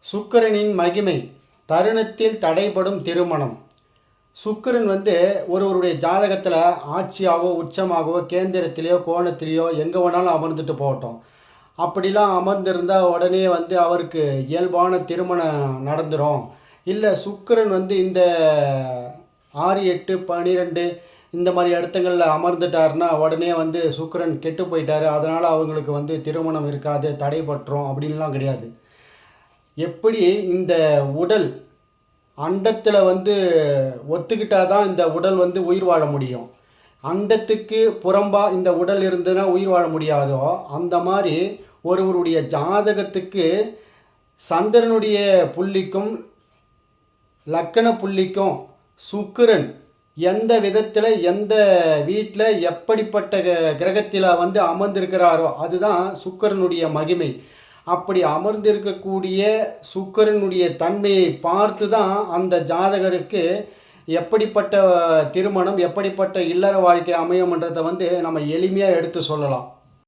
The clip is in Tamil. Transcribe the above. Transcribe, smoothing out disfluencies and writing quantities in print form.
சுக்கிரனின் மகிமை தருணத்தில் தடைபடும் திருமணம். சுக்கிரன் ஒருவருடைய ஜாதகத்தில் ஆட்சியாகவோ உச்சமாகவோ கேந்திரத்திலேயோ கோணத்திலேயோ எங்கே வேணாலும் அமர்ந்துட்டு போகட்டும். அப்படிலாம் அமர்ந்திருந்தால் உடனே அவருக்கு இயல்பான திருமணம் நடந்துடும். இல்லை சுக்கிரன் இந்த 6, 8, 12 இந்த மாதிரி இடத்துங்களில் அமர்ந்துட்டாருன்னா உடனே சுக்கிரன் கெட்டு போயிட்டார், அதனால் அவங்களுக்கு திருமணம் இருக்காது, தடைபட்டுரும் அப்படின்லாம் கிடையாது. எப்படி இந்த உடல் அண்டத்தில் ஒத்துக்கிட்டால் தான் இந்த உடல் உயிர் வாழ முடியும். அண்டத்துக்கு புறம்பாக இந்த உடல் இருந்துன்னா உயிர் வாழ முடியாதோ, அந்த மாதிரி ஒருவருடைய ஜாதகத்துக்கு சந்திரனுடைய புள்ளிக்கும் லக்கண புள்ளிக்கும் சுக்கிரன் எந்த விதத்தில் எந்த வீட்டில் எப்படிப்பட்ட கிரகத்தில் அமர்ந்திருக்கிறாரோ அதுதான் சுக்கிரனுடைய மகிமை. அப்படி அமர்ந்திருக்கக்கூடிய சுக்கிரனுடைய தன்மையை பார்த்து தான் அந்த ஜாதகருக்கு எப்படிப்பட்ட திருமணம் எப்படிப்பட்ட இல்லற வாழ்க்கை அமையும்ன்றதை நம்ம எளிமையாக எடுத்து சொல்லலாம்.